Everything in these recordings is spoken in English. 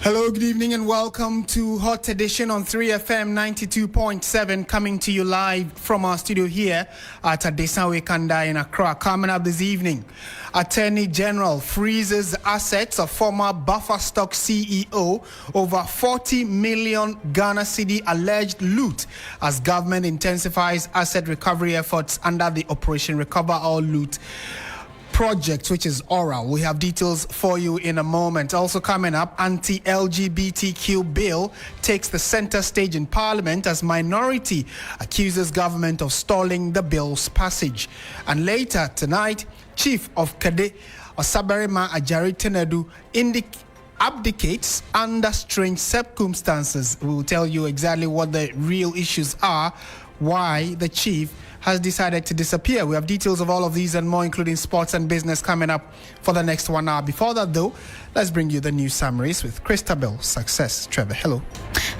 Hello, good evening and welcome to Hot Edition on 3FM 92.7, coming to you live from our studio here at Adesanwe Kanda in Accra. Coming up this evening, Attorney General freezes assets of former Buffer Stock CEO over 40 million Ghana cedi alleged loot as government intensifies asset recovery efforts under the Operation Recover All Loot project, which is oral. We have details for you in a moment. Also coming up, anti-LGBTQ bill takes the center stage in Parliament as minority accuses government of stalling the bill's passage. And later tonight, Chief of Kade, Osabarima Agyare Tenadu, abdicates under strange circumstances. We will tell you exactly what the real issues are, why the chief has decided to disappear. We have details of all of these and more, including sports and business, coming up for the next 1 hour. Before that, though, let's bring you the news summaries with Christabel Success. Trevor, hello.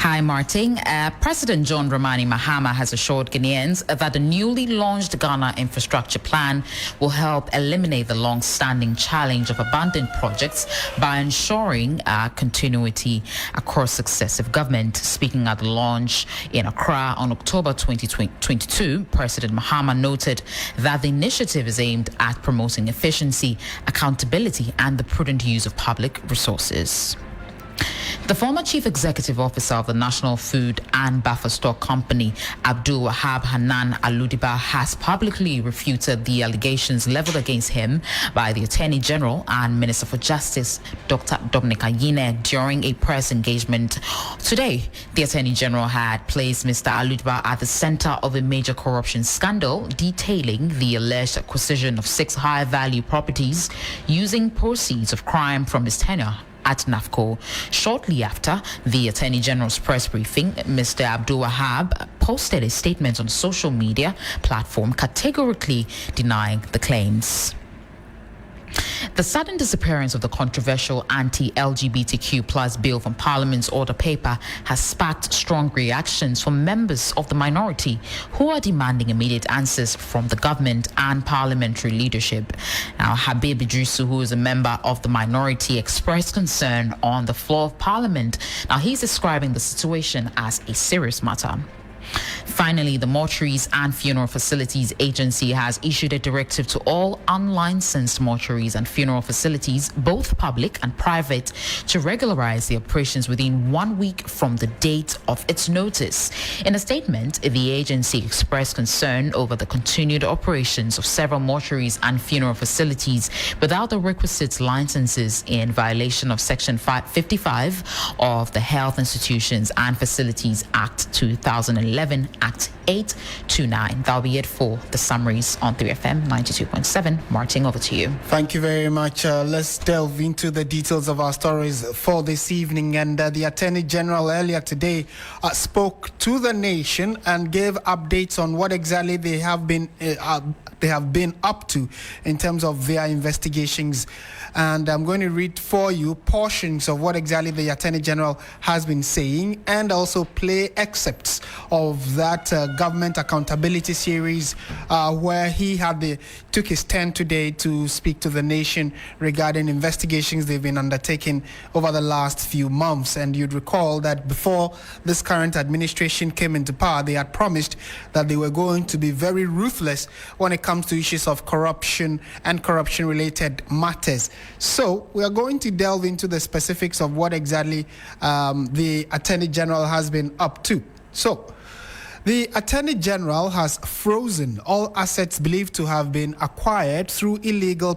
Hi, Martin. President John Dramani Mahama has assured Ghanaians that the newly launched Ghana Infrastructure Plan will help eliminate the long-standing challenge of abandoned projects by ensuring continuity across successive government. Speaking at the launch in Accra on October 2022, President Mahama noted that the initiative is aimed at promoting efficiency, accountability, and the prudent use of public resources. The former Chief Executive Officer of the National Food and Buffer Stock Company, Abdul Wahab Hanan Aludiba, has publicly refuted the allegations leveled against him by the Attorney General and Minister for Justice, Dr. Dominic Ayine, during a press engagement. Today, the Attorney General had placed Mr. Aludiba at the center of a major corruption scandal detailing the alleged acquisition of 6 high-value properties using proceeds of crime from his tenure at NAFCO. Shortly after the Attorney General's press briefing, Mr. Abdul Wahab posted a statement on social media platform categorically denying the claims. The sudden disappearance of the controversial anti-LGBTQ plus bill from Parliament's order paper has sparked strong reactions from members of the minority who are demanding immediate answers from the government and parliamentary leadership. Now, Habib Idrisu, who is a member of the minority, expressed concern on the floor of Parliament. Now, he's describing the situation as a serious matter. Finally, the Mortuaries and Funeral Facilities Agency has issued a directive to all unlicensed mortuaries and funeral facilities, both public and private, to regularize the operations within 1 week from the date of its notice. In a statement, the agency expressed concern over the continued operations of several mortuaries and funeral facilities without the requisite licenses, in violation of Section 55 of the Health Institutions and Facilities Act 2011, Act 829. That'll be it for the summaries on 3FM 92.7. Martin, over to you. Thank you very much. Let's delve into the details of our stories for this evening. And the Attorney General earlier today spoke to the nation and gave updates on what exactly they have been up to in terms of their investigations. And I'm going to read for you portions of what exactly the Attorney General has been saying, and also play excerpts of that government accountability series where he took his turn today to speak to the nation regarding investigations they've been undertaking over the last few months. And you'd recall that before this current administration came into power, they had promised that they were going to be very ruthless when it comes to issues of corruption and corruption-related matters. So we are going to delve into the specifics of what exactly the Attorney General has been up to. So, the Attorney General has frozen all assets believed to have been acquired through illegal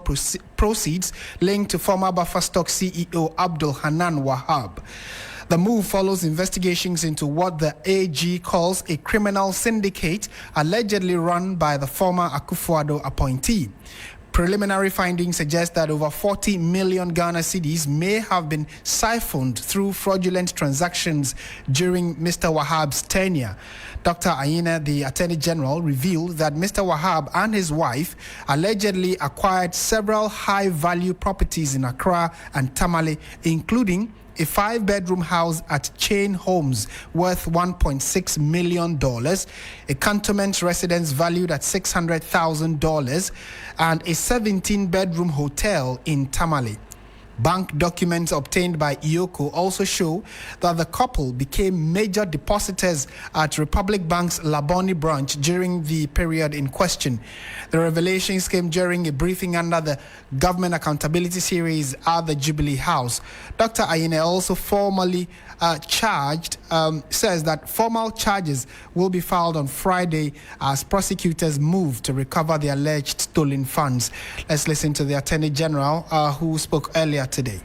proceeds linked to former Buffer Stock CEO Abdul Hanan Wahab. The move follows investigations into what the AG calls a criminal syndicate allegedly run by the former Akufo-Addo appointee. Preliminary findings suggest that over 40 million Ghana cedis may have been siphoned through fraudulent transactions during Mr. Wahab's tenure. Dr. Ayine, the Attorney General, revealed that Mr. Wahab and his wife allegedly acquired several high-value properties in Accra and Tamale, including a 5-bedroom house at Chain Homes worth $1.6 million, a cantonment residence valued at $600,000, and a 17-bedroom hotel in Tamale. Bank documents obtained by IOCO also show that the couple became major depositors at Republic Bank's Laboni branch during the period in question. The revelations came during a briefing under the Government Accountability Series at the Jubilee House. Dr. Ayine also formally says that formal charges will be filed on Friday as prosecutors move to recover the alleged stolen funds. Let's listen to the Attorney General who spoke earlier today.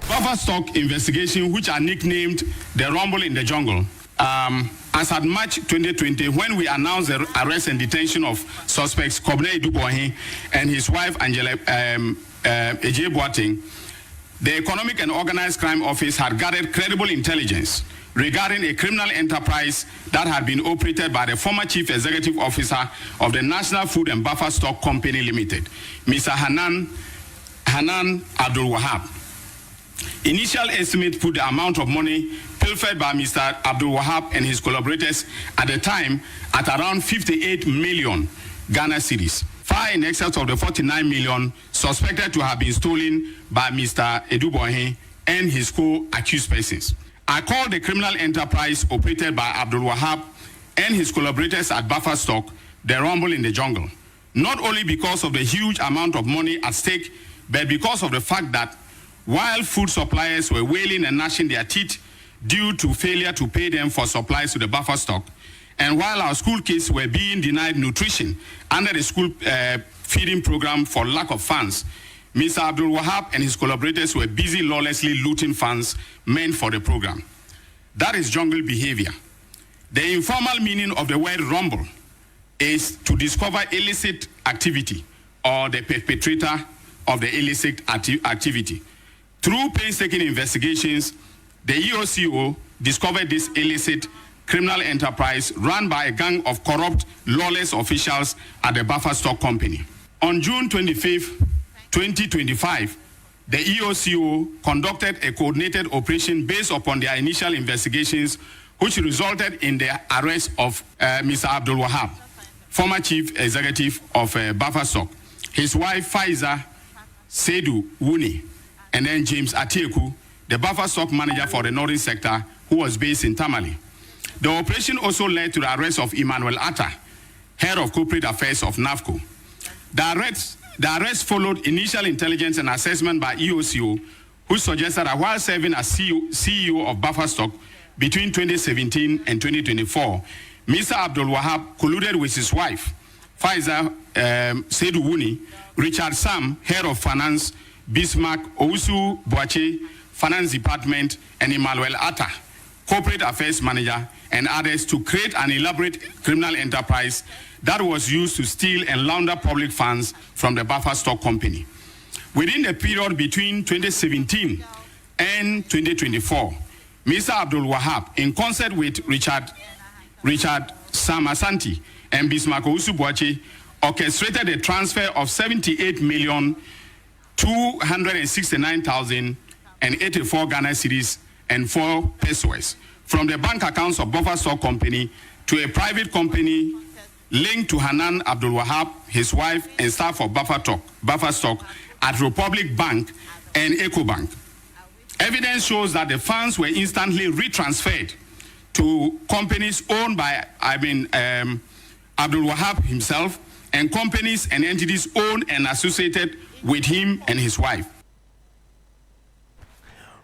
Buffer stock investigation, which are nicknamed the Rumble in the Jungle. As at March 2020, when we announced the arrest and detention of suspects Kade Agyare and his wife Agyare Tenadu, the Economic and Organized Crime Office had gathered credible intelligence regarding a criminal enterprise that had been operated by the former Chief Executive Officer of the National Food and Buffer Stock Company Limited, Mr. Hanan Abdul-Wahab. Initial estimate put the amount of money pilfered by Mr. Abdul-Wahab and his collaborators at the time at around 58 million Ghana cedis, far in excess of the 49 million suspected to have been stolen by Mr. Agyare and his co-accused persons. I call the criminal enterprise operated by Abdul-Wahab and his collaborators at Buffer Stock the Rumble in the Jungle, not only because of the huge amount of money at stake, but because of the fact that while food suppliers were wailing and gnashing their teeth due to failure to pay them for supplies to the buffer stock, and while our school kids were being denied nutrition under the school feeding program for lack of funds, Mr. Abdul-Wahab and his collaborators were busy lawlessly looting funds meant for the program. That is jungle behavior. The informal meaning of the word rumble is to discover illicit activity or the perpetrator of the illicit activity. Through painstaking investigations, the EOCO discovered this illicit criminal enterprise run by a gang of corrupt, lawless officials at the Buffer Stock Company. On June 25, 2025, the EOCO conducted a coordinated operation based upon their initial investigations, which resulted in the arrest of Mr. Abdul-Wahab, former chief executive of Buffer Stock, his wife Faiza Seydou Wuni, and then James Atieku, the Buffer Stock manager for the northern sector, who was based in Tamale. The operation also led to the arrest of Emmanuel Atta, head of corporate affairs of NAFCO. The arrest followed initial intelligence and assessment by EOCO, who suggested that while serving as CEO of Buffer Stock between 2017 and 2024, Mr. Abdul-Wahab colluded with his wife, Faiza Seydou Wuni, Richard Sam, head of finance, Bismarck Owusu Boache, finance department, and Emmanuel Atta, corporate affairs manager, and others to create an elaborate criminal enterprise that was used to steal and launder public funds from the Buffer Stock Company. Within the period between 2017 and 2024, Mr. Abdul-Wahab, in concert with Richard Sam Asante and Bismarck Owusu Boache, orchestrated a transfer of 78,269,084 Ghana cedis and 4 pesos from the bank accounts of Buffer Stock Company to a private company linked to Hanan Abdul-Wahab, his wife, and staff of Buffer Stock at Republic Bank and EcoBank. Evidence shows that the funds were instantly retransferred to companies owned by Abdul-Wahab himself, and companies and entities owned and associated with him and his wife.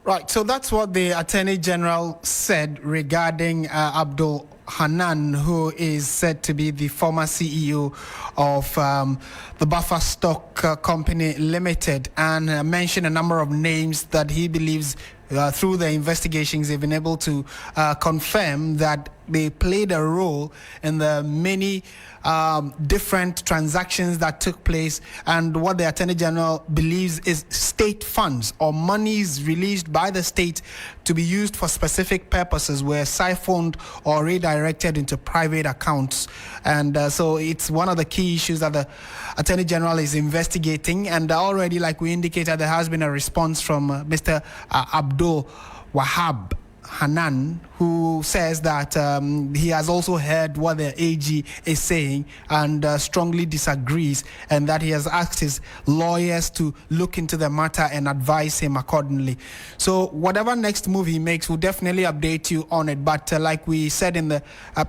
Right, so that's what the Attorney General said regarding Abdul Hanan, who is said to be the former CEO of the Buffer Stock Company Limited, and mentioned a number of names that he believes through the investigations they've been able to confirm that they played a role in the many different transactions that took place, and what the Attorney General believes is state funds or monies released by the state to be used for specific purposes were siphoned or redirected into private accounts. And so it's one of the key issues that the Attorney General is investigating, and already, like we indicated, there has been a response from Mr. Abdul-Wahab Hanan, who says that he has also heard what the AG is saying and strongly disagrees, and that he has asked his lawyers to look into the matter and advise him accordingly. So whatever next move he makes, we'll definitely update you on it. But like we said in the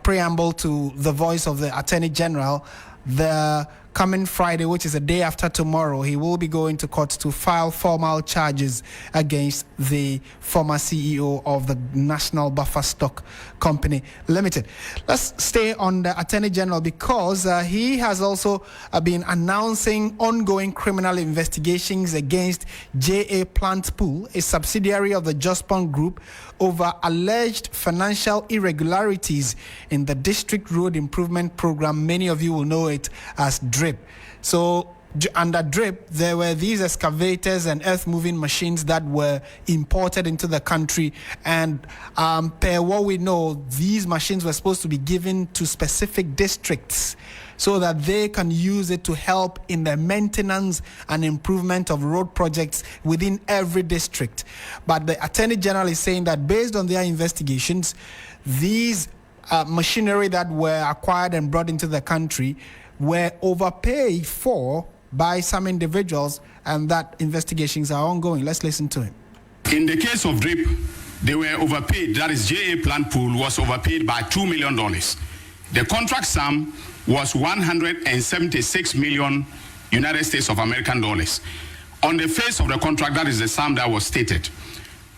preamble to the voice of the Attorney General, the coming Friday, which is the day after tomorrow, he will be going to court to file formal charges against the former CEO of the National Buffer Stock Company Limited. Let's stay on the Attorney General because he has also been announcing ongoing criminal investigations against JA Plant Pool, a subsidiary of the Jospon Group, over alleged financial irregularities in the District Road Improvement Program. Many of you will know it as DRIP. So under DRIP, there were these excavators and earth-moving machines that were imported into the country. And per what we know, these machines were supposed to be given to specific districts so that they can use it to help in the maintenance and improvement of road projects within every district. But the Attorney General is saying that based on their investigations, these machinery that were acquired and brought into the country were overpaid for by some individuals, and that investigations are ongoing. Let's listen to him. In the case of DRIP, they were overpaid. That is, JA Plant Pool was overpaid by $2 million. The contract sum was 176 million United States of American dollars. On the face of the contract, that is the sum that was stated.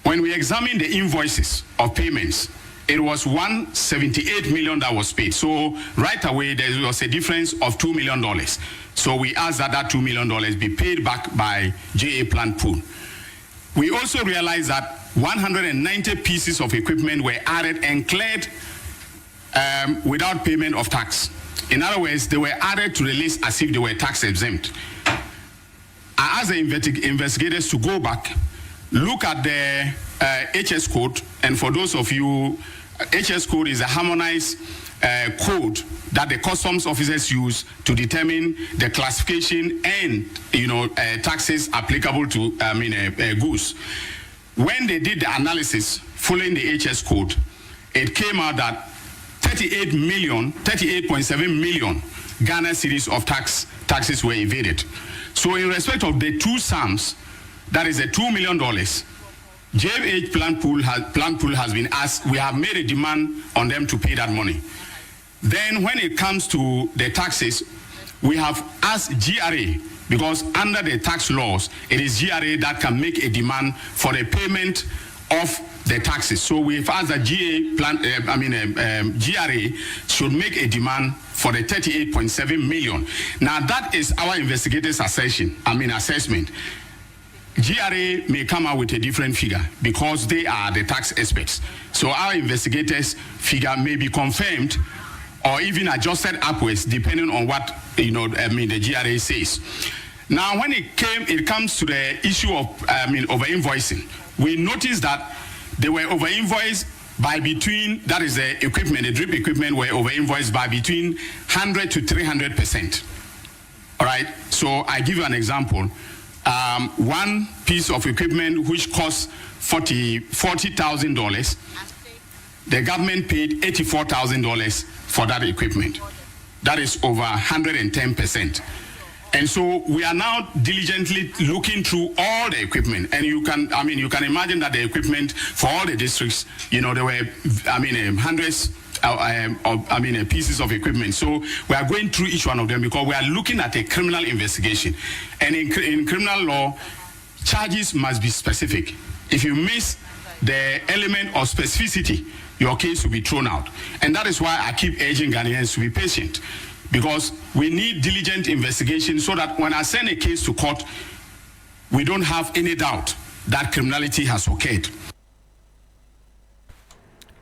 When we examined the invoices of payments, it was 178 million that was paid. So right away, there was a difference of $2 million. So we asked that $2 million be paid back by JA Plant Pool. We also realized that 190 pieces of equipment were added and cleared without payment of tax. In other words, they were added to the list as if they were tax exempt. I asked the investigators to go back, look at the HS code, and for those of you, HS code is a harmonized code that the customs officers use to determine the classification and taxes applicable to goods. When they did the analysis following the HS code, it came out that 38.7 million Ghana cedis of taxes were evaded. So in respect of the two sums, that is the $2 million, JH Plant Pool has been asked, we have made a demand on them to pay that money. Then when it comes to the taxes, we have asked GRA, because under the tax laws, it is GRA that can make a demand for the payment of the taxes. So we've asked that GRA should make a demand for the 38.7 million. Now that is our investigators' assessment. GRA may come out with a different figure because they are the tax experts. So our investigators' figure may be confirmed or even adjusted upwards depending on what the GRA says. Now when it comes to the issue of over-invoicing, we noticed that they were over-invoiced by between, that is the equipment, the DRIP equipment were over-invoiced by between 100 to 300%. All right, so I give you an example. One piece of equipment which costs $40,000, the government paid $84,000 for that equipment. That is over 110%. And so we are now diligently looking through all the equipment, and you can imagine that the equipment for all the districts, there were, hundreds of pieces of equipment. So we are going through each one of them because we are looking at a criminal investigation, and in criminal law, charges must be specific. If you miss the element of specificity, your case will be thrown out, and that is why I keep urging Ghanaians to be patient. Because we need diligent investigation so that when I send a case to court, we don't have any doubt that criminality has occurred.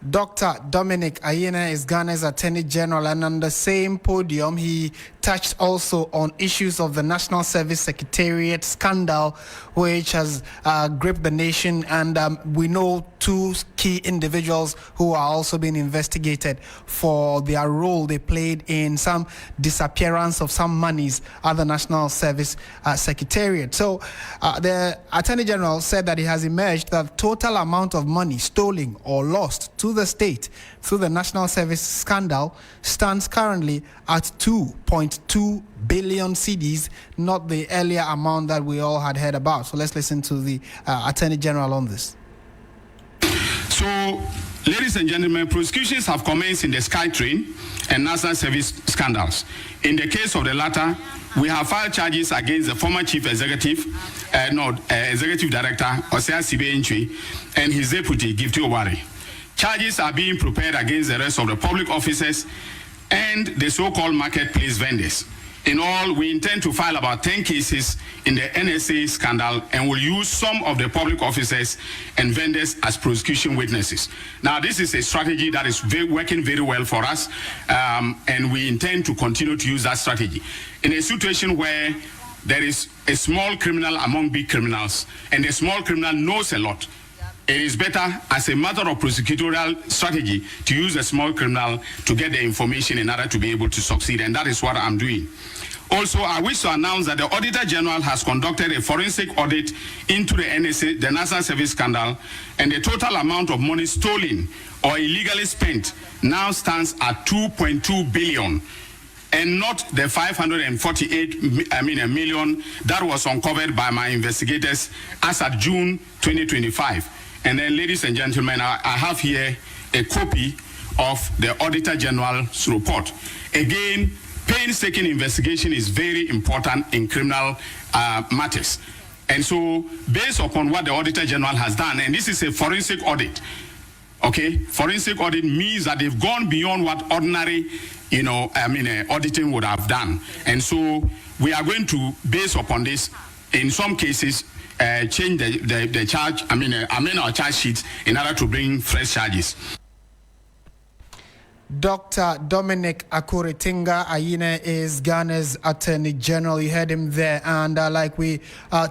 Dr. Dominic Ayine is Ghana's Attorney General, and on the same podium, he touched also on issues of the National Service Secretariat scandal, which has gripped the nation. And we know two key individuals who are also being investigated for their role they played in some disappearance of some monies at the National Service Secretariat. So the Attorney General said that it has emerged that the total amount of money stolen or lost to the state through the National Service scandal stands currently at 2.2 billion cedis, not the earlier amount that we all had heard about. So let's listen to the Attorney General on this. So, ladies and gentlemen, prosecutions have commenced in the SkyTrain and National Service scandals. In the case of the latter, we have filed charges against the former Chief Executive, Executive Director, Osea Sibe-Ntwi, and his deputy, Gifty Owari. Charges are being prepared against the rest of the public officers and the so-called marketplace vendors. In all, we intend to file about 10 cases in the NSA scandal and will use some of the public officers and vendors as prosecution witnesses. Now, this is a strategy that is working very well for us, and we intend to continue to use that strategy. In a situation where there is a small criminal among big criminals, and the small criminal knows a lot, it is better as a matter of prosecutorial strategy to use a small criminal to get the information in order to be able to succeed, and that is what I'm doing. Also, I wish to announce that the Auditor General has conducted a forensic audit into the NSA, the National Service scandal, and the total amount of money stolen or illegally spent now stands at 2.2 billion. And not the 548 million that was uncovered by my investigators as at June 2025. And then, ladies and gentlemen, I have here a copy of the Auditor General's report. Again, painstaking investigation is very important in criminal matters. And so, based upon what the Auditor General has done, and this is a forensic audit, okay? Forensic audit means that they've gone beyond what ordinary, auditing would have done. And so, we are going to, based upon this, in some cases, change the charge, amend our charge sheets in order to bring fresh charges. Dr. Dominic Akuretinga Ayine is Ghana's Attorney General. You heard him there. And like we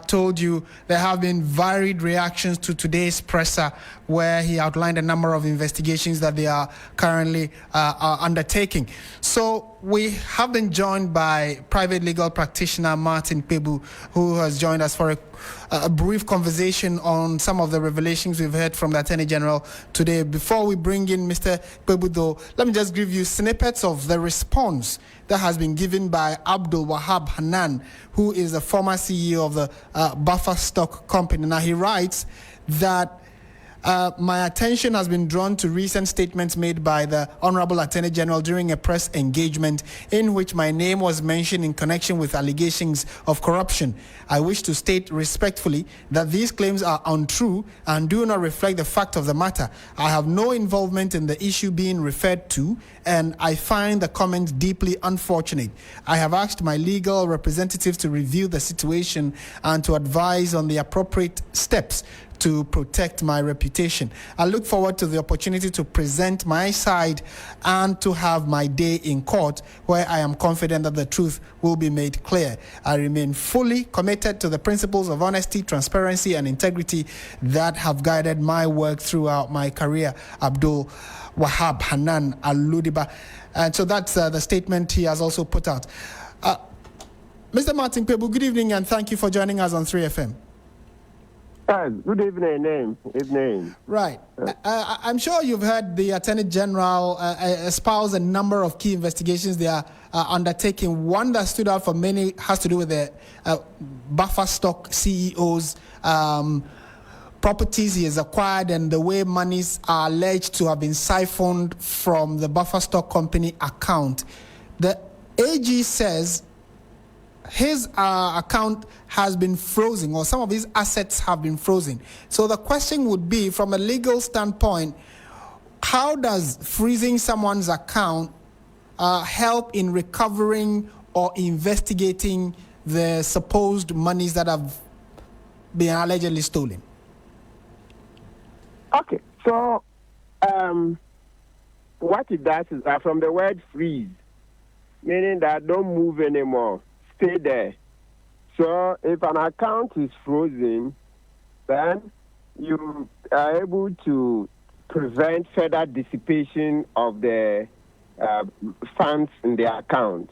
told you, there have been varied reactions to today's presser, where he outlined a number of investigations that they are currently undertaking. So we have been joined by private legal practitioner Martin Asiedu, who has joined us for a brief conversation on some of the revelations we've heard from the Attorney General today. Before we bring in Mr. Asiedu, though, let me just give you snippets of the response that has been given by Abdul Wahab Hanan, who is the former CEO of the Buffer Stock Company. Now, he writes that my attention has been drawn to recent statements made by the Honorable Attorney General during a press engagement in which my name was mentioned in connection with allegations of corruption. I wish to state respectfully that these claims are untrue and do not reflect the fact of the matter. I have no involvement in the issue being referred to, and I find the comment deeply unfortunate. I have asked my legal representatives to review the situation and to advise on the appropriate steps to protect my reputation. I look forward to the opportunity to present my side and to have my day in court, where I am confident that the truth will be made clear. I remain fully committed to the principles of honesty, transparency, and integrity that have guided my work throughout my career. Abdul Wahab Hanan Aludiba. And so that's the statement he has also put out. Mr. Martin Asiedu, good evening, and thank you for joining us on 3FM. Good evening. Evening. Right. I'm sure you've heard the Attorney General espouse a number of key investigations they are undertaking. One that stood out for many has to do with the Buffer Stock CEO's properties he has acquired and the way monies are alleged to have been siphoned from the Buffer Stock Company account. The AG says his account has been frozen, or some of his assets have been frozen. So the question would be, from a legal standpoint, how does freezing someone's account help in recovering or investigating the supposed monies that have been allegedly stolen? Okay, so what it does is that from the word freeze, meaning that don't move anymore, stay there. So if an account is frozen, then you are able to prevent further dissipation of the funds in the account.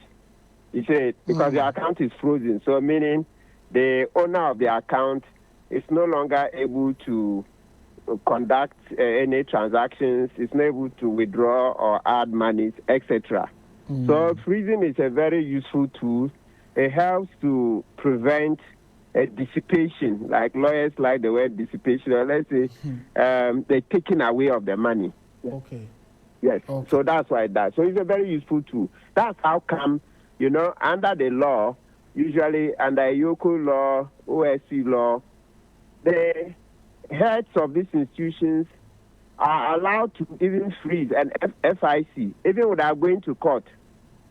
You see, because the account is frozen, so meaning the owner of the account is no longer able to conduct any transactions, is not able to withdraw or add monies, etc. So freezing is a very useful tool. It helps to prevent dissipation, like lawyers like the word dissipation, or let's say the taking away of the money. Okay. Yes. Okay. So that's why that. So it's a very useful tool. That's how come, under the law, usually under Yoko law, OSC law, the heads of these institutions are allowed to even freeze, and FIC, even without going to court.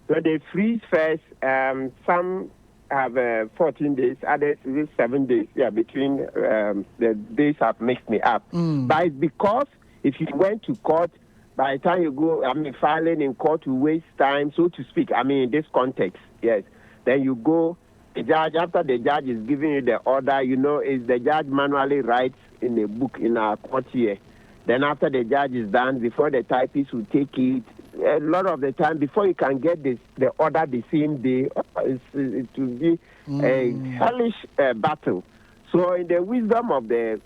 So they freeze first. Some have 14 days, others 7 days. Yeah, between the days have mixed me up. But it's because if you went to court, by the time you go, filing in court will waste time, so to speak. In this context, yes. Then you go, the judge, after the judge is giving you the order, is the judge manually writes in a book in our court here. Then after the judge is done, before the typist will take it, a lot of the time, before you can get the order the same day, it will be a hellish battle. So in the wisdom of the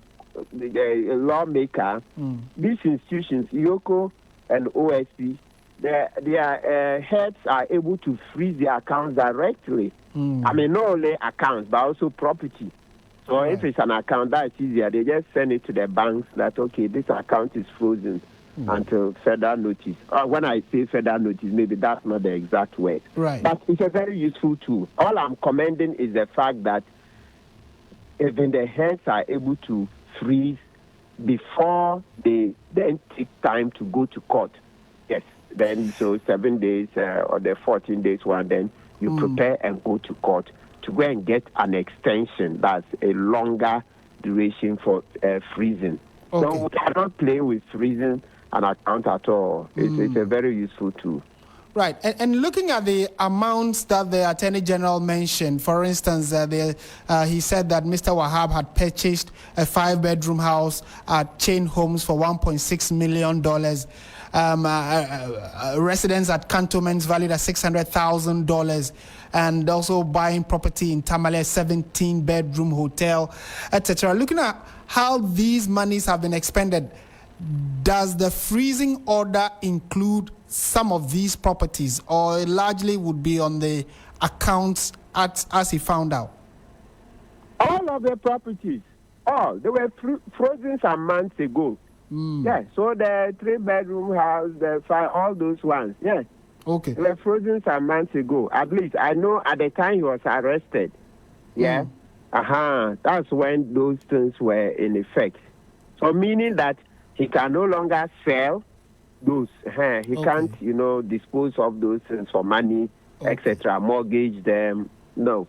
lawmaker, these institutions, Yoko and OSC, their heads are able to freeze their accounts directly. Not only accounts, but also property. So if it's an account, that's easier. They just send it to the banks that, okay, this account is frozen until further notice. When I say further notice, maybe that's not the exact word. Right. But it's a very useful tool. All I'm commending is the fact that even the heads are able to freeze before they then take time to go to court. Yes. Then, so 7 days or the 14 days one, then you prepare and go to court to go and get an extension. That's a longer duration for freezing. Okay. So we cannot play with freezing an account at all. It's a very useful tool. Right. And looking at the amounts that the Attorney General mentioned, for instance, he said that Mr. Wahab had purchased a 5-bedroom house at Chain Homes for $1.6 million. Residents at cantonments valued at $600,000, and also buying property in Tamale, 17-bedroom hotel, etc. Looking at how these monies have been expended, does the freezing order include some of these properties, or it largely would be on the accounts as he found out? All of the properties, all. They were frozen some months ago. Yeah, so the 3-bedroom house, the 5, all those ones, yeah. Okay. They were frozen some months ago. At least I know at the time he was arrested. Yeah. That's when those things were in effect. So meaning that he can no longer sell those. He can't, dispose of those things for money, etc., mortgage them. No.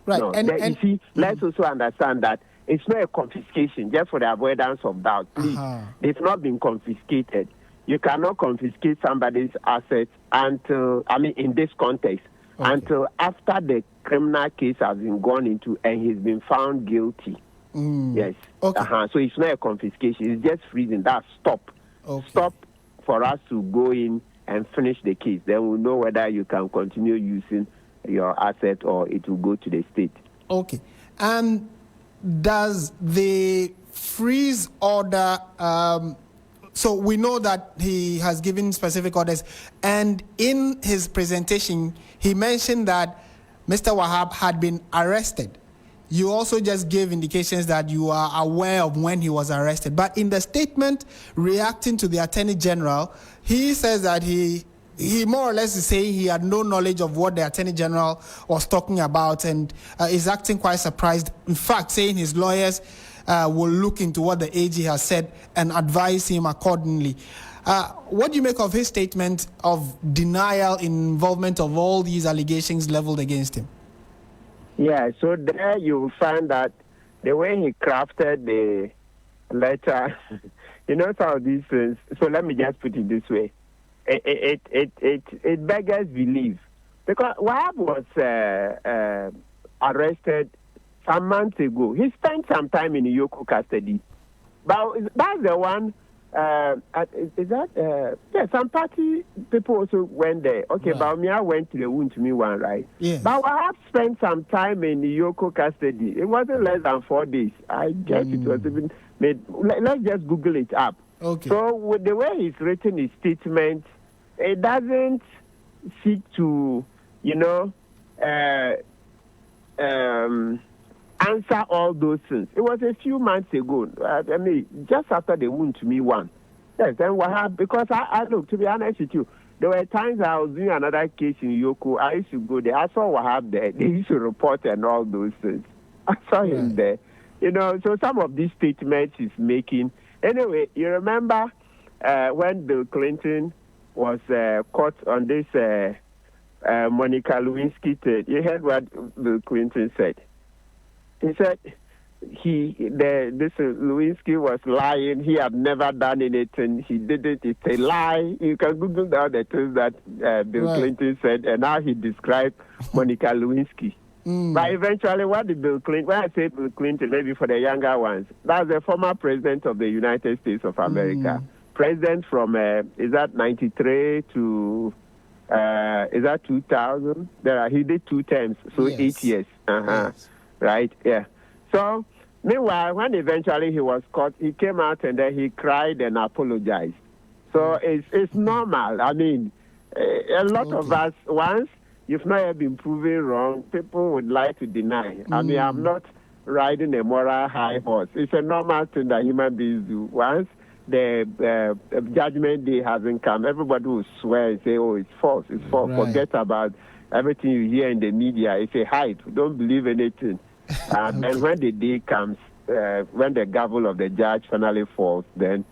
Right. No. And you see, let's also understand that it's not a confiscation, just for the avoidance of doubt. Please, it's not been confiscated. You cannot confiscate somebody's assets until, in this context, until after the criminal case has been gone into and he's been found guilty. Yes. Okay. So it's not a confiscation. It's just freezing. That's stop. Okay. Stop for us to go in and finish the case. Then we'll know whether you can continue using your asset or it will go to the state. Okay. And does the freeze order... so we know that he has given specific orders. And in his presentation, he mentioned that Mr. Wahab had been arrested. You also just gave indications that you are aware of when he was arrested. But in the statement reacting to the Attorney General, he says that he more or less is saying he had no knowledge of what the Attorney General was talking about, and is acting quite surprised. In fact, saying his lawyers will look into what the AG has said and advise him accordingly. What do you make of his statement of denial in involvement of all these allegations leveled against him? Yeah, so there you will find that the way he crafted the letter, some of these things. So let me just put it this way. It beggars belief. Because Wahab was arrested some months ago. He spent some time in Yoko custody. But that's the one. Is that yeah? Some party people also went there. Okay, right. Baumia went to the Wontumi one, right? Yes. But I have spent some time in Yoko custody. It wasn't less than 4 days. I guess it was even made. Let's just Google it up. Okay. So with the way he's written his statement, it doesn't seek to, answer all those things. It was a few months ago. I mean, just after the Wontumi one. Yes, then what happened? Because I look, to be honest with you, there were times I was doing another case in Yoko. I used to go there. I saw what happened there. They used to report and all those things. I saw him there. So some of these statements he's making. Anyway, you remember when Bill Clinton was caught on this Monica Lewinsky thing? You heard what Bill Clinton said. He said this Lewinsky was lying. He had never done anything. He did it. It's a lie. You can Google down the things that Bill Clinton said, and now he described Monica Lewinsky. But eventually, what did Bill Clinton? When I say Bill Clinton, maybe for the younger ones, that's the former president of the United States of America. President from is that 93 to is that 2000? He did 2 terms, so yes. 8 years. Yes. Right? Yeah. So, meanwhile, when eventually he was caught, he came out and then he cried and apologized. So it's normal. I mean, a lot of us, once you've not yet been proven wrong, people would like to deny. I mean, I'm not riding a moral high horse. It's a normal thing that human beings do. Once the judgment day hasn't come, everybody will swear and say, oh, it's false, it's false. Right. Forget about everything you hear in the media. It's a hype. Don't believe anything. And when the day comes, when the gavel of the judge finally falls, then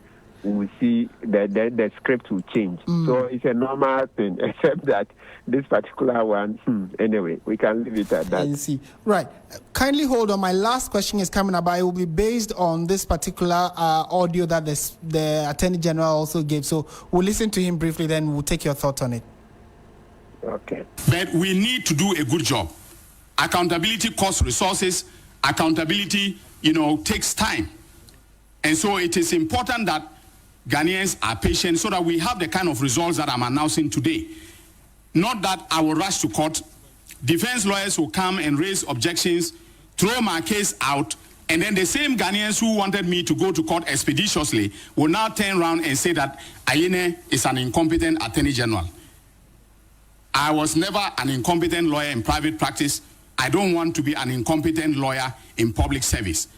we will see that the script will change. So it's a normal thing, except that this particular one, anyway, we can leave it at that. I see. Right. Kindly hold on. My last question is coming up. It will be based on this particular audio that the Attorney General also gave. So we'll listen to him briefly, then we'll take your thoughts on it. Okay. But we need to do a good job. Accountability costs resources. Accountability, takes time. And so it is important that Ghanaians are patient so that we have the kind of results that I'm announcing today. Not that I will rush to court. Defense lawyers will come and raise objections, throw my case out, and then the same Ghanaians who wanted me to go to court expeditiously will now turn around and say that Ayine is an incompetent Attorney General. I was never an incompetent lawyer in private practice. I don't want to be an incompetent lawyer in public service.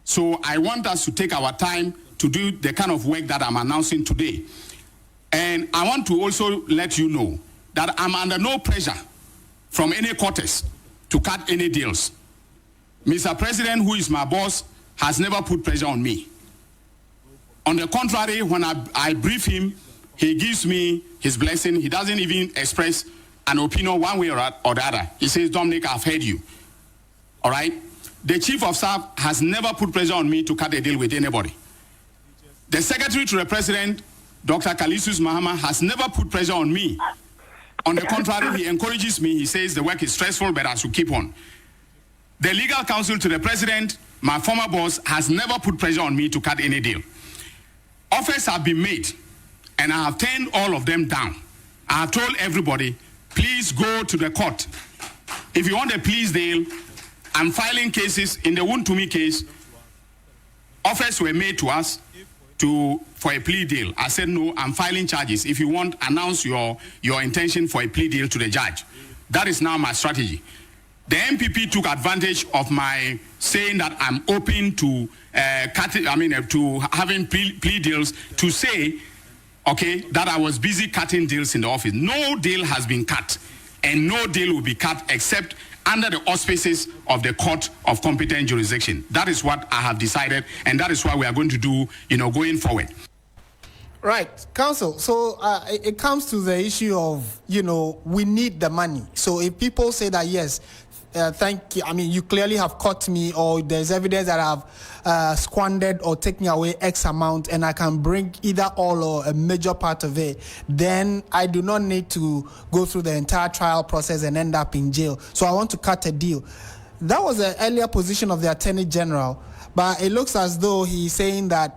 So I want us to take our time to do the kind of work that I'm announcing today. And I want to also let you know that I'm under no pressure from any quarters to cut any deals. Mr. President, who is my boss, has never put pressure on me. On the contrary, when I brief him, he gives me his blessing. He doesn't even express an opinion one way or the other. He says, Dominic, I've heard you. All right? The Chief of Staff has never put pressure on me to cut a deal with anybody. The Secretary to the President, Dr. Kalisus Mahama, has never put pressure on me. On the contrary, he encourages me. He says the work is stressful, but I should keep on. The Legal Counsel to the President, my former boss, has never put pressure on me to cut any deal. Offers have been made, and I have turned all of them down. I have told everybody, please go to the court. If you want a plea deal, I'm filing cases. In the Wontumi case, offers were made to us for a plea deal. I said, no, I'm filing charges. If you want, announce your intention for a plea deal to the judge. That is now my strategy. The MPP took advantage of my saying that I'm open to to having plea deals to say, okay, that I was busy cutting deals in the office. No deal has been cut, and no deal will be cut except under the auspices of the court of competent jurisdiction. That is what I have decided, and that is what we are going to do, going forward. Right, Counsel. So it comes to the issue of, we need the money. So if people say that, yes, thank you, you clearly have caught me, or there's evidence that I've squandered or taken away X amount, and I can bring either all or a major part of it, then I do not need to go through the entire trial process and end up in jail. So I want to cut a deal. That was an earlier position of the Attorney General. But it looks as though he's saying that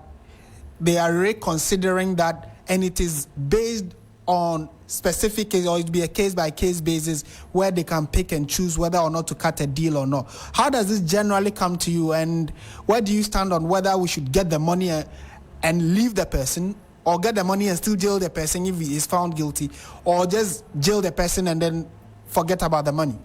they are reconsidering that, and it is based on specific case, or it be a case-by-case basis where they can pick and choose whether or not to cut a deal or not. How does this generally come to you, and where do you stand on whether we should get the money and leave the person, or get the money and still jail the person if he is found guilty, or just jail the person and then forget about the money?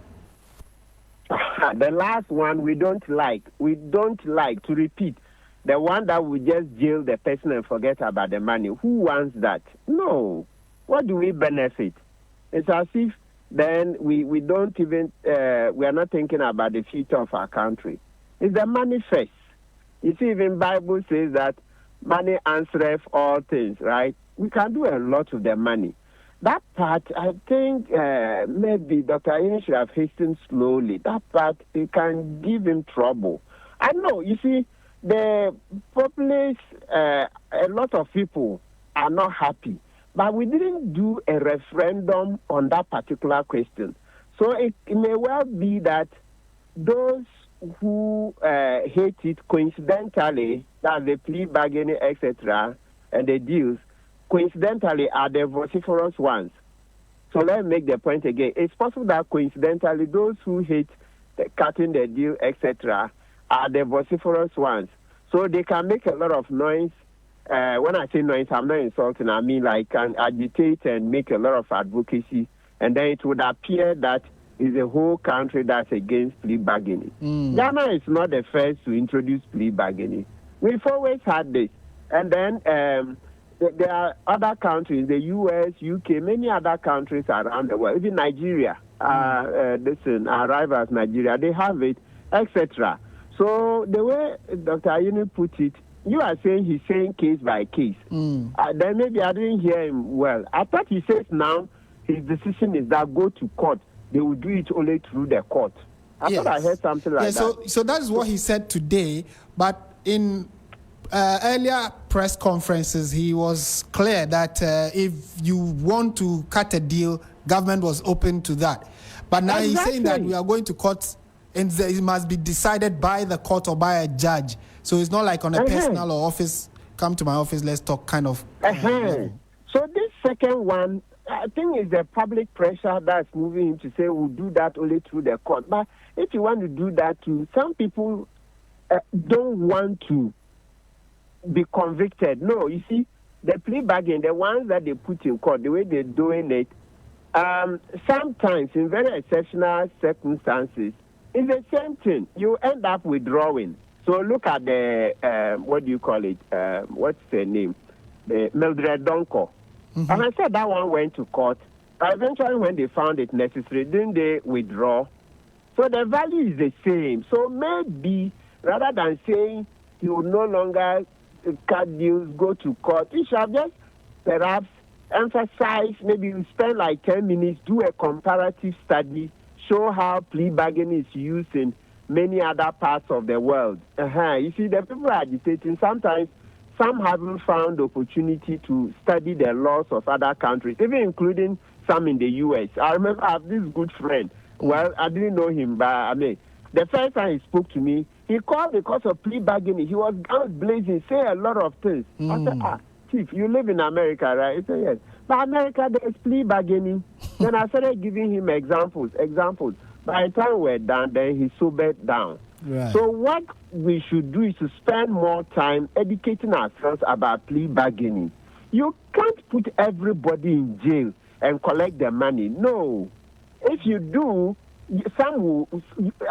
The last one we don't like. We don't like to repeat. The one that we just jail the person and forget about the money. Who wants that? No. What do we benefit? It's as if then we don't even, we are not thinking about the future of our country. It's the money first. You see, even Bible says that money answereth all things, right? We can do a lot with the money. That part, I think maybe Dr. Ian should have hastened slowly. That part, it can give him trouble. I know, you see, the populace, a lot of people are not happy. But we didn't do a referendum on that particular question. So it may well be that those who hate it coincidentally, that the plea bargaining, etc., and the deals, coincidentally are the vociferous ones. So let's make the point again. It's possible that coincidentally those who hate cutting the deal, etc., are the vociferous ones. So they can make a lot of noise. When I say noise, I'm not insulting. I mean, like, can agitate and make a lot of advocacy, and then it would appear that it's a whole country that's against plea bargaining. Ghana is not the first to introduce plea bargaining. We've always had this. And then there are other countries, the US, UK, many other countries around the world, even Nigeria, our rivals Nigeria, they have it, etc. So the way Dr. Ayini put it, you are saying he's saying case by case. Then maybe I didn't hear him well. I thought he says now his decision is that go to court. They will do it only through the court. I thought I heard something like that. So that is what he said today. But in earlier press conferences, he was clear that if you want to cut a deal, government was open to that. But now he's saying that we are going to court, and it must be decided by the court or by a judge. So it's not like on a personal or office, come to my office, let's talk kind of. So this second one, I think it's the public pressure that's moving him to say we'll do that only through the court. But if you want to do that too, some people don't want to be convicted. No, you see, the plea bargain, the ones that they put in court, the way they're doing it, sometimes in very exceptional circumstances, it's the same thing. You end up withdrawing. So look at the, what do you call it? What's the name? The Mildred Donko. And I said that one went to court. But eventually when they found it necessary, didn't they withdraw? So the value is the same. So maybe rather than saying you will no longer cut deals, go to court, you should have just perhaps emphasize, maybe you spend like 10 minutes, do a comparative study, show how plea bargaining is used in many other parts of the world. You see, the people are agitating. Sometimes some haven't found the opportunity to study the laws of other countries, even including some in the U.S. I remember I have this good friend. Well, I didn't know him, but I mean, the first time he spoke to me, he called because of plea bargaining. He was guns blazing, saying a lot of things. I said, Chief, you live in America, right? He said, yes. But America, there's plea bargaining. Then I started giving him examples. By the time we're done, then he sobered down. Right. So what we should do is to spend more time educating ourselves about plea bargaining. You can't put everybody in jail and collect their money. No. If you do, some will,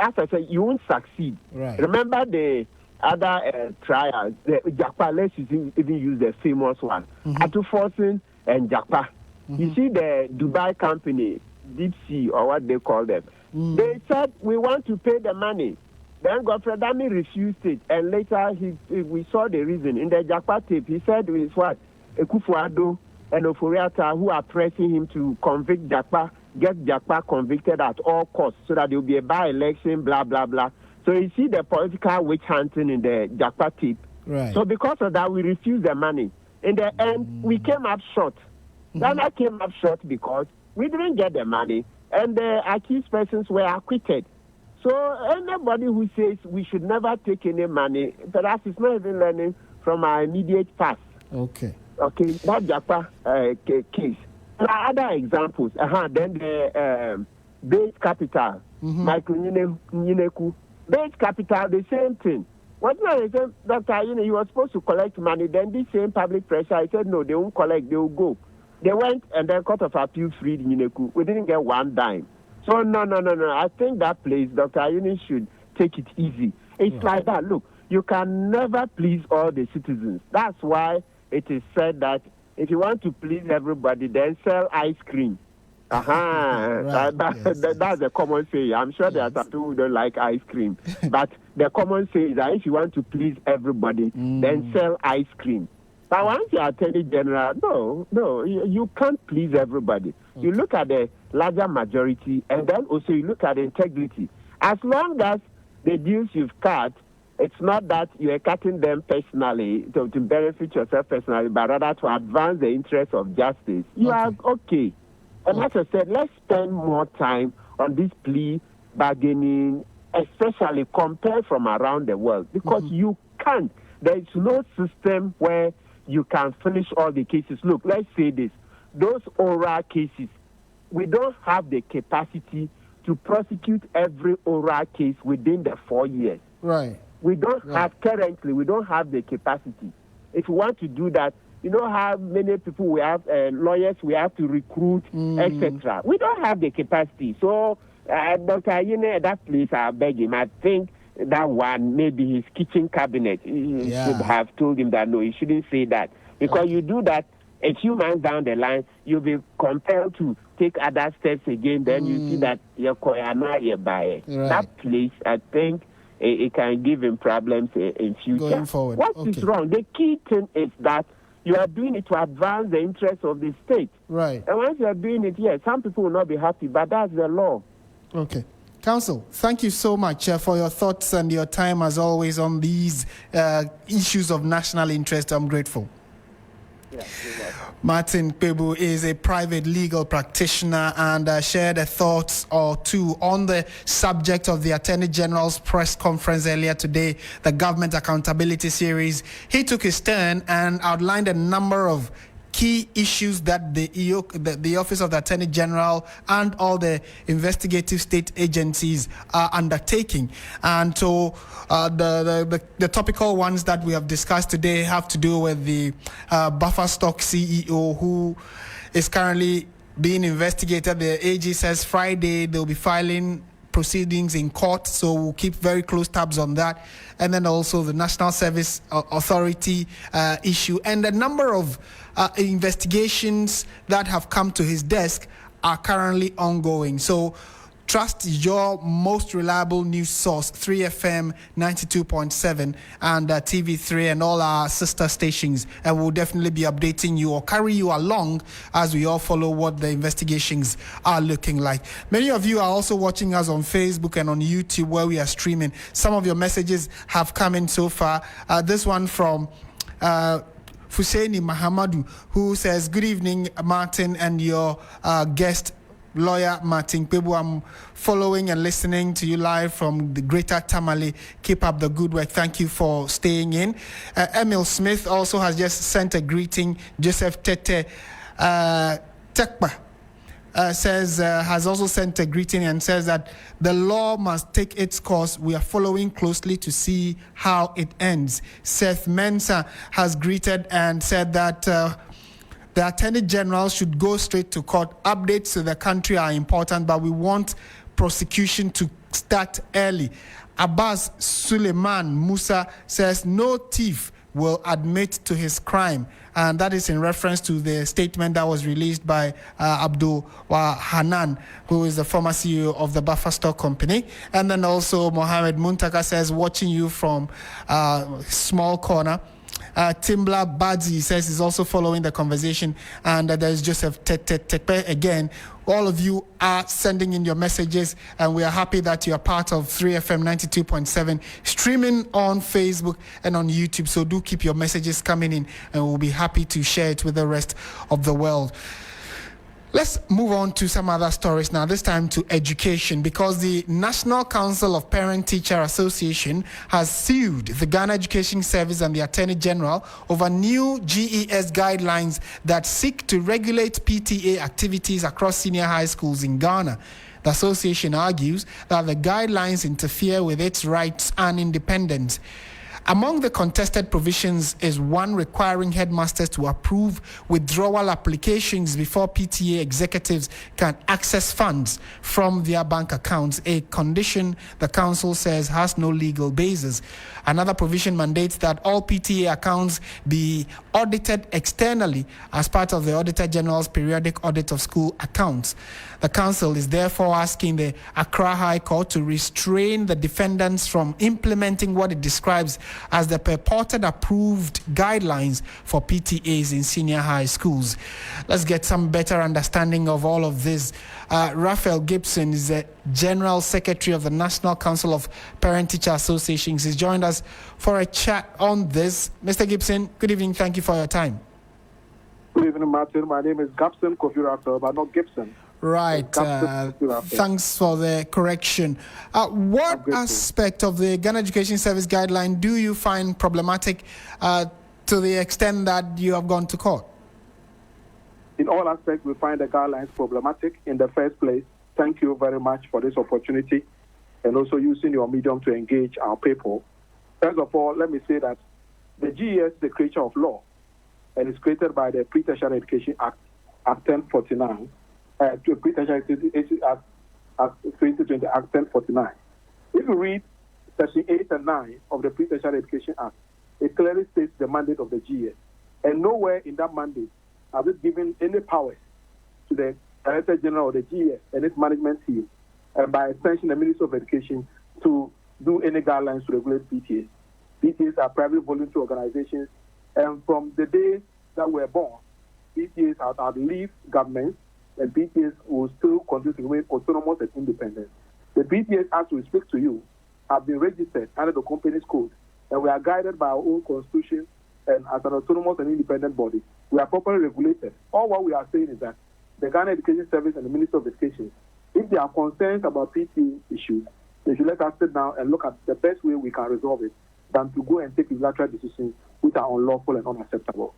as I said, you won't succeed. Right. Remember the other trials, the Japa, let's even use the famous one, Atuforsen and Japa. You see the Dubai company, Deep Sea, or what they call them, they said, we want to pay the money. Then Godfrey Dami refused it, and later we saw the reason. In the Japa tape, he said it's what? Ekufuado and Oforiata who are pressing him to convict Japa, get Japa convicted at all costs so that there will be a by-election, blah, blah, blah. So you see the political witch hunting in the Japa tape. Right. So because of that, we refused the money. In the end, we came up short. Ghana came up short because we didn't get the money, and the accused persons were acquitted. So anybody who says we should never take any money, perhaps it's not even learning from our immediate past. Okay. Okay, that Japa case. There are other examples. Then the base capital, Michael Nyineku. Base capital, the same thing. What the same, Dr. He was supposed to collect money. Then this same public pressure, I said, no, they won't collect, they will go. They went and then Court of Appeal freed Nyineku. We didn't get one dime. So, no. I think that place, Dr. Ayuni should take it easy. It's like that. Look, you can never please all the citizens. That's why it is said that if you want to please everybody, then sell ice cream. That's the common saying. I'm sure there are some people who don't like ice cream. But the common saying is that if you want to please everybody, then sell ice cream. But once you're Attorney General, no, you can't please everybody. Okay. You look at the larger majority, and then also you look at the integrity. As long as the deals you've cut, it's not that you are cutting them personally to benefit yourself personally, but rather to advance the interests of justice. You are okay. And as I said, let's spend more time on this plea bargaining, especially compared from around the world, because you can't. There is no system where you can finish all the cases. Look, let's say this. Those oral cases, we don't have the capacity to prosecute every oral case within the 4 years. Right. We don't have the capacity. If we want to do that, you know how many people we have, lawyers we have to recruit, etc. We don't have the capacity. So, Dr. That place, I beg him, I think that one, maybe his kitchen cabinet, should have told him that, no, he shouldn't say that. Because you do that, a few months down the line, you'll be compelled to take other steps again. Then you see that you're by that place, I think it can give him problems in future. Going forward. What is wrong? The key thing is that you are doing it to advance the interests of the state. Right. And once you are doing it, some people will not be happy, but that's the law. Okay. Counsel, thank you so much for your thoughts and your time, as always, on these issues of national interest. I'm grateful. Yeah, Martin Asiedu is a private legal practitioner and shared a thought or two on the subject of the Attorney General's press conference earlier today, the Government Accountability Series. He took his turn and outlined a number of key issues that the Office of the Attorney General and all the investigative state agencies are undertaking. And so the topical ones that we have discussed today have to do with the buffer stock CEO who is currently being investigated. The AG says Friday they'll be filing proceedings in court, so we'll keep very close tabs on that. And then also the National Service Authority issue, and a number of investigations that have come to his desk are currently ongoing. So trust your most reliable news source, 3FM 92.7 and TV3 and all our sister stations, and we'll definitely be updating you or carry you along as we all follow what the investigations are looking like. Many of you are also watching us on Facebook and on YouTube where we are streaming. Some of your messages have come in so far. This one from Fusaini Mahamadu, who says, good evening, Martin, and your guest, lawyer Martin Asiedu. I'm following and listening to you live from the Greater Tamale. Keep up the good work. Thank you for staying in. Emil Smith also has just sent a greeting. Joseph Tete Tekpa has also sent a greeting and says that the law must take its course. We are following closely to see how it ends. Seth Mensah has greeted and said that the Attorney General should go straight to court. Updates to the country are important, but we want prosecution to start early. Abbas Suleiman Musa says no thief will admit to his crime. And that is in reference to the statement that was released by Abdul Hanan, who is the former CEO of the Buffer Stock Company. And then also Mohammed Muntaka says, watching you from small corner. Timbla Badzi says he's also following the conversation, and there's Joseph Tepe again. All of you are sending in your messages, and we are happy that you are part of 3FM 92.7, streaming on Facebook and on YouTube. So do keep your messages coming in, and we'll be happy to share it with the rest of the world. Let's move on to some other stories now, this time to education, because the National Council of Parent-Teacher Association has sued the Ghana Education Service and the Attorney General over new GES guidelines that seek to regulate PTA activities across senior high schools in Ghana. The association argues that the guidelines interfere with its rights and independence. Among the contested provisions is one requiring headmasters to approve withdrawal applications before PTA executives can access funds from their bank accounts, a condition the council says has no legal basis. Another provision mandates that all PTA accounts be audited externally as part of the Auditor General's periodic audit of school accounts. The council is therefore asking the Accra High Court to restrain the defendants from implementing what it describes as the purported approved guidelines for PTAs in senior high schools. Let's get some better understanding of all of this. Raphael Gibson is the General Secretary of the National Council of Parent-Teacher Associations. He's joined us for a chat on this. Mr. Gibson, good evening. Thank you for your time. Good evening, Martin. My name is Gibson Kofi Raphael, but not Gibson. Right. Thanks for the correction. What aspect of the Ghana Education Service guideline do you find problematic to the extent that you have gone to court? In all aspects, we find the guidelines problematic. In the first place, thank you very much for this opportunity and also using your medium to engage our people. First of all, let me say that the GES is the creature of law and is created by the Pre-Tertiary Education Act 1049. To Pre-Tertiary Education Act 2020 Act 1049. If you read Section 8 and 9 of the Pre-Tertiary Education Act, it clearly states the mandate of the GES. And nowhere in that mandate has it given any powers to the Director General of the GES and its management team, and by extension the Ministry of Education, to do any guidelines to regulate PTAs. PTAs are private voluntary organizations, and from the day that we're born, PTAs have outlived governments, and PTAs will still continue to remain autonomous and independent. The PTAs, as we speak to you, have been registered under the company's code, and we are guided by our own constitution, and as an autonomous and independent body, we are properly regulated. All what we are saying is that the Ghana Education Service and the Ministry of Education, if they are concerned about PTA issues, they should let us sit down and look at the best way we can resolve it than to go and take unilateral decisions which are unlawful and unacceptable.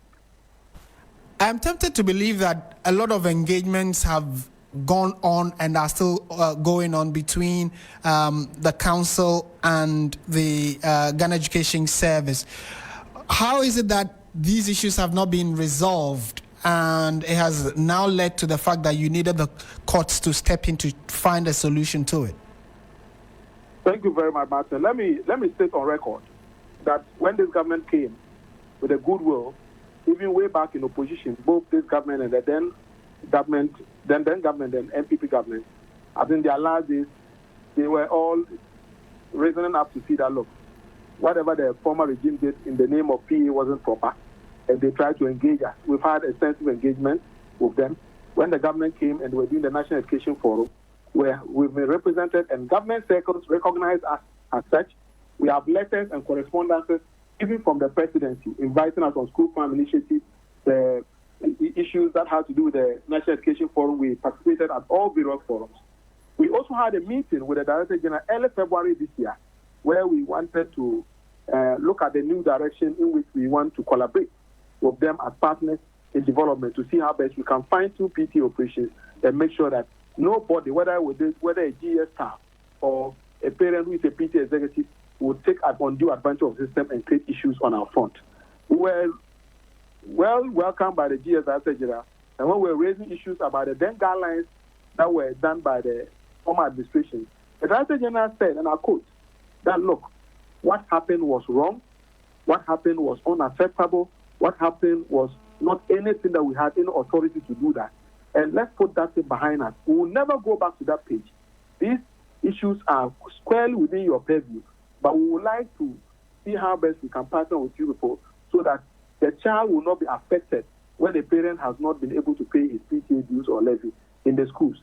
I'm tempted to believe that a lot of engagements have gone on and are still going on between the council and the Ghana Education Service. How is it that these issues have not been resolved and it has now led to the fact that you needed the courts to step in to find a solution to it? Thank you very much, Martin. Let me state on record that when this government came with a goodwill, even way back in opposition, both this government and the then government and MPP government, I think their last days, they were all reasoning up to see that, look, whatever the former regime did in the name of PA wasn't proper, and they tried to engage us. We've had extensive engagement with them. When the government came and we were doing the National Education Forum, where we've been represented and government circles recognize us as such, we have letters and correspondences even from the presidency, inviting us on school farm initiatives, the issues that had to do with the National Education Forum. We participated at all various forums. We also had a meeting with the Director General early February this year, where we wanted to look at the new direction in which we want to collaborate with them as partners in development to see how best we can fine-tune PT operations and make sure that nobody, whether a GS staff or a parent who is a PT executive, will take undue advantage of the system and create issues on our front. We were well welcomed by the GS Director General, and when we were raising issues about the then guidelines that were done by the former administration, the Director General said, and I quote, that look, what happened was wrong, what happened was unacceptable, what happened was not anything that we had any authority to do that. And let's put that thing behind us. We will never go back to that page. These issues are squarely within your purview, but we would like to see how best we can partner with you people so that the child will not be affected when the parent has not been able to pay his PTA dues or levy in the schools.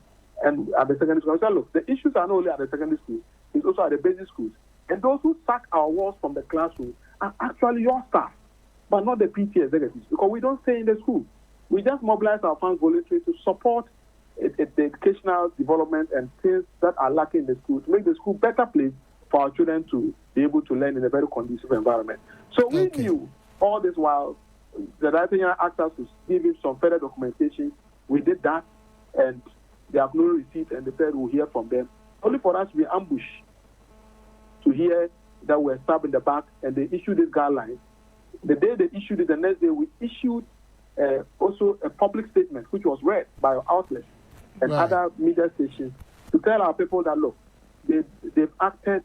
And at the secondary school, I said, look, the issues are not only at the secondary school, it's also at the basic schools. And those who sack our walls from the classroom are actually your staff, but not the PTA executives, because we don't stay in the school. We just mobilize our funds voluntarily to support the educational development and things that are lacking in the school to make the school better place for our children to be able to learn in a very conducive environment. So we knew all this while the Director General asked us to give him some further documentation. We did that, and they have no receipt, and they said we'll hear from them. Only for us to be ambushed to hear that we're stabbed in the back, and they issued this guideline. The day they issued it, the next day we issued also a public statement, which was read by our outlets and other media stations to tell our people that, look, they've acted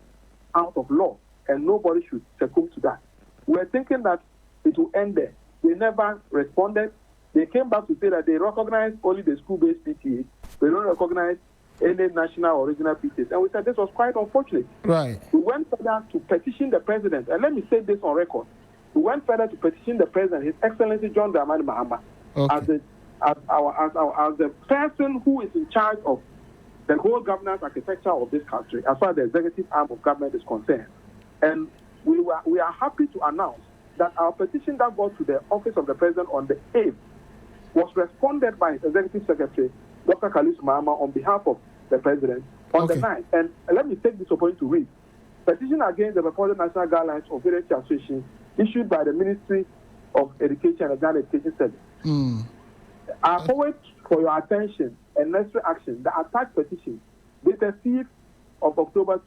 out of law, and nobody should succumb to that. We're thinking that it will end there. They never responded. They came back to say that they recognize only the school-based PTA. They don't recognize any national or regional PTAs. And we said this was quite unfortunate. Right. We went further to petition the president, and let me say this on record. We went further to petition the president, His Excellency John Dramani Mahama, as the person who is in charge of the whole governance architecture of this country, as far as the executive arm of government is concerned. And we are happy to announce that our petition that got to the office of the president on the 8th was responded by his executive secretary, Dr. Kalisu Mahama, on behalf of the president on the 9th. And let me take this opportunity to read. Petition against the reported national guidelines of various associations issued by the Ministry of Education and Ghana Education Service. I forward for your attention and necessary action the attached petition dated 5th of October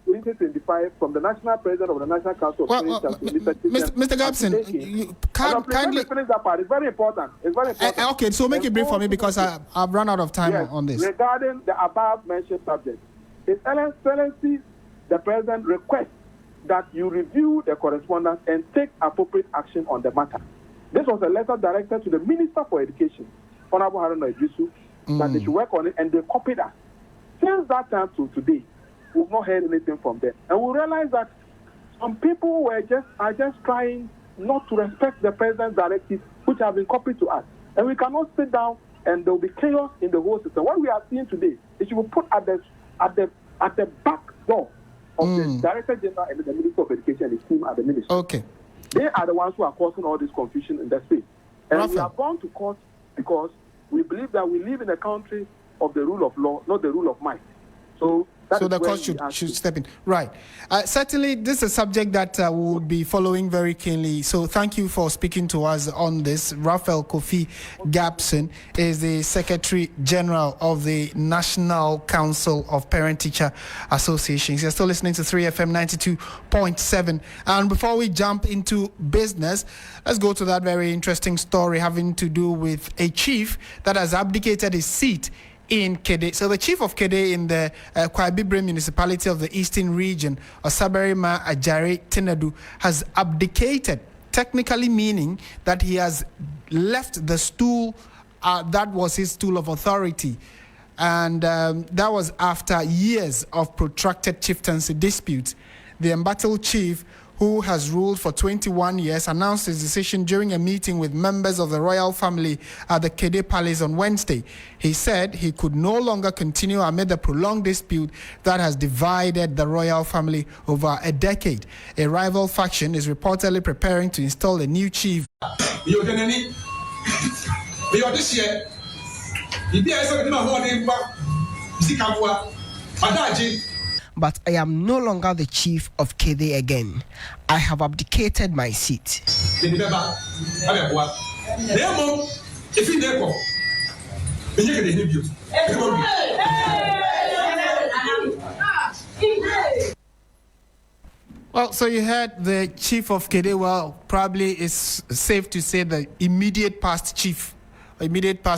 2025 from the National President of the National Council of Mr. Gabson, kindly finish that part. It's very important. Okay, so make it brief for me because I've run out of time on this. Regarding the above mentioned subject, His Excellency the President requests that you review the correspondence and take appropriate action on the matter. This was a letter directed to the Minister for Education, Honorable Haruna Idrisu, that they should work on it, and they copied us. Since that time to today, we've not heard anything from them. And we realize that some people are just trying not to respect the President's directives, which have been copied to us. And we cannot sit down and there will be chaos in the whole system. What we are seeing today is you will put at the back door of the Director General and the Minister of Education and the team at the Ministry. Okay. They are the ones who are causing all this confusion in the space. And we are gone to court because we believe that we live in a country of the rule of law, not the rule of might. So the court should step in. Right. Certainly, this is a subject that we will be following very keenly. So thank you for speaking to us on this. Raphael Kofi Gabson is the Secretary General of the National Council of Parent-Teacher Associations. You're still listening to 3FM 92.7. And before we jump into business, let's go to that very interesting story having to do with a chief that has abdicated his seat in Kade. So the chief of Kade in the Kwaibibre municipality of the Eastern region, Osabarima Agyare Tenadu, has abdicated, technically meaning that he has left the stool that was his stool of authority. And that was after years of protracted chieftaincy disputes. The embattled chief, who has ruled for 21 years, announced his decision during a meeting with members of the royal family at the Kade Palace on Wednesday. He said he could no longer continue amid the prolonged dispute that has divided the royal family over a decade. A rival faction is reportedly preparing to install a new chief. But I am no longer the chief of Kade again. I have abdicated my seat. Well, so you heard the chief of Kade. Well, probably it's safe to say the immediate past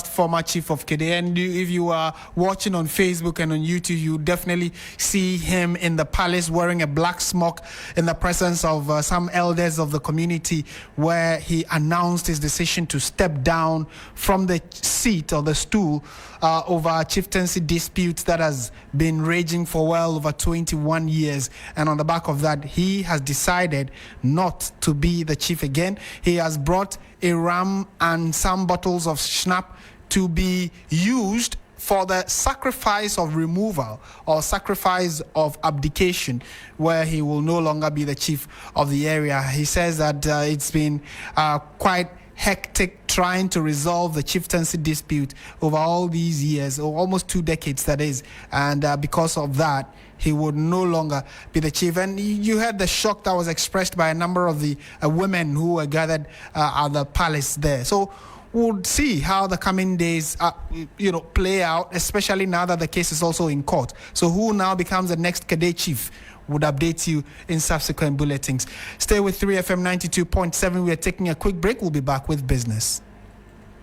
former chief of Kade. And if you are watching on Facebook and on YouTube, you definitely see him in the palace wearing a black smock in the presence of some elders of the community, where he announced his decision to step down from the seat or the stool over chieftaincy disputes that has been raging for well over 21 years. And on the back of that, he has decided not to be the chief again. He has brought a ram and some bottles of schnapp to be used for the sacrifice of removal or sacrifice of abdication, where he will no longer be the chief of the area. He says that it's been quite hectic trying to resolve the chieftaincy dispute over all these years, or almost 2 decades that is, and because of that, he would no longer be the chief. And you heard the shock that was expressed by a number of the women who were gathered at the palace there. So we'll see how the coming days, play out, especially now that the case is also in court. So who now becomes the next Kade chief? Would update you in subsequent bulletins. Stay with 3FM 92.7. We are taking a quick break. We'll be back with business.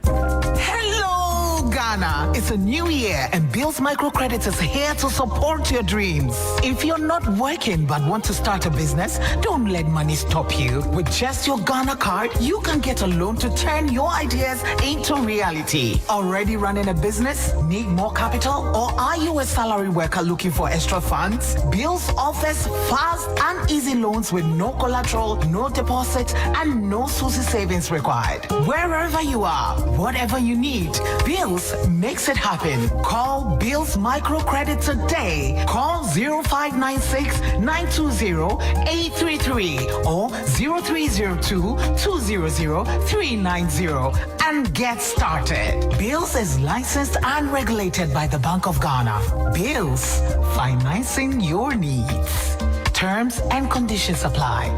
Hello, Ghana. It's a new year and Bills Microcredit is here to support your dreams. If you're not working but want to start a business, don't let money stop you. With just your Ghana card, you can get a loan to turn your ideas into reality. Already running a business? Need more capital? Or are you a salary worker looking for extra funds? Bills offers fast and easy loans with no collateral, no deposit, and no SUSI savings required. Wherever you are, whatever you need, Bills makes it happen. Call Bills Microcredit today. Call 0596-920-833 or 0302-200-390 and get started. Bills is licensed and regulated by the Bank of Ghana. Bills, financing your needs. Terms and conditions apply.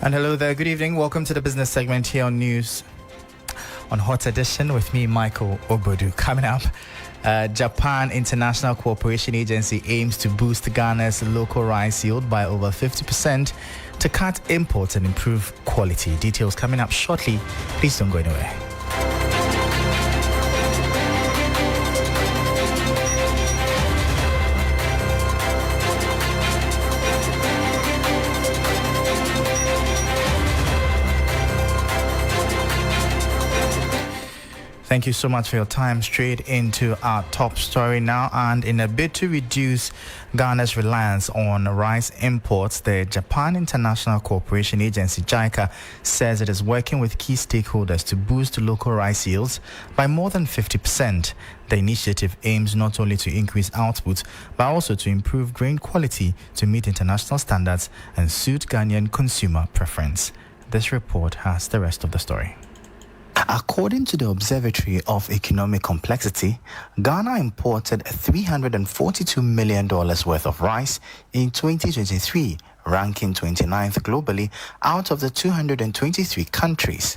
And hello there, good evening. Welcome to the business segment here on News on Hot Edition with me, Michael Obodu. Coming up, Japan International Cooperation Agency aims to boost Ghana's local rice yield by over 50% to cut imports and improve quality. Details coming up shortly. Please don't go anywhere. Thank you so much for your time. Straight into our top story now. And in a bid to reduce Ghana's reliance on rice imports, the Japan International Cooperation Agency, JICA, says it is working with key stakeholders to boost local rice yields by more than 50%. The initiative aims not only to increase output, but also to improve grain quality to meet international standards and suit Ghanaian consumer preference. This report has the rest of the story. According to the Observatory of Economic Complexity, Ghana imported $342 million worth of rice in 2023, ranking 29th globally out of the 223 countries.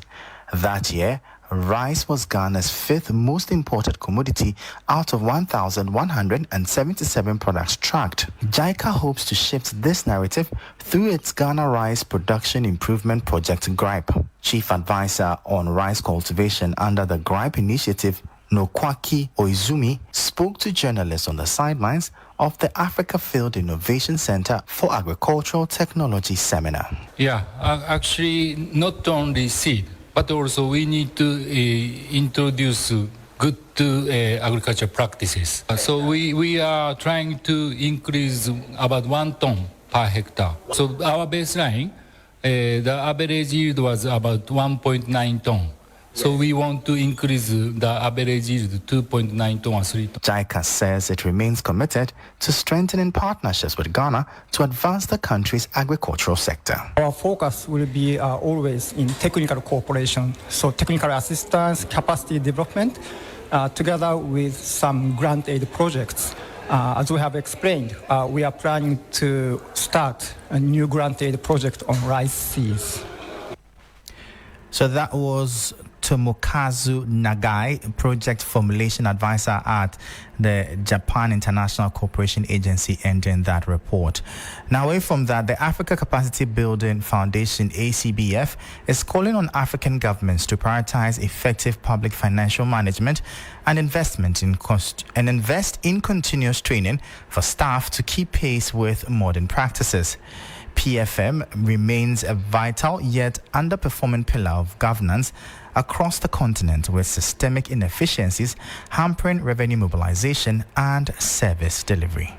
That year, rice was Ghana's fifth most imported commodity out of 1,177 products tracked. JICA hopes to shift this narrative through its Ghana Rice Production Improvement Project GRIPE. Chief Advisor on Rice Cultivation under the GRIPE initiative, Nokwaki Oizumi, spoke to journalists on the sidelines of the Africa Field Innovation Center for Agricultural Technology seminar. Yeah, actually not only seed, but also we need to introduce good agriculture practices. So we are trying to increase about 1 ton per hectare. So our baseline, the average yield was about 1.9 ton. So we want to increase the average yield to 2.9 ton or 3 ton. JICA says it remains committed to strengthening partnerships with Ghana to advance the country's agricultural sector. Our focus will be always in technical cooperation, so technical assistance, capacity development, together with some grant aid projects. As we have explained, we are planning to start a new grant aid project on rice seeds. So that was Tomokazu Nagai, Project Formulation Advisor at the Japan International Cooperation Agency, ending that report. Now, away from that, the Africa Capacity Building Foundation, ACBF, is calling on African governments to prioritize effective public financial management and invest in continuous training for staff to keep pace with modern practices. PFM remains a vital yet underperforming pillar of governance across the continent, with systemic inefficiencies hampering revenue mobilization and service delivery.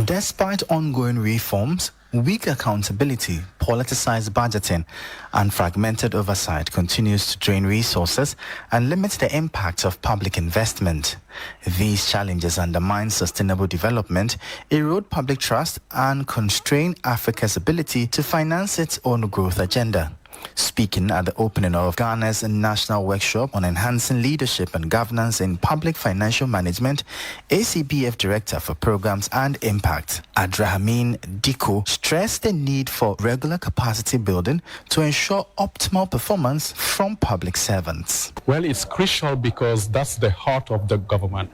Despite ongoing reforms, weak accountability, politicized budgeting, and fragmented oversight continues to drain resources and limit the impact of public investment. These challenges undermine sustainable development, erode public trust, and constrain Africa's ability to finance its own growth agenda. Speaking at the opening of Ghana's National Workshop on Enhancing Leadership and Governance in Public Financial Management, ACBF Director for Programs and Impact, Abdicates Diko, stressed the need for regular capacity building to ensure optimal performance from public servants. Well, it's crucial because that's the heart of the government.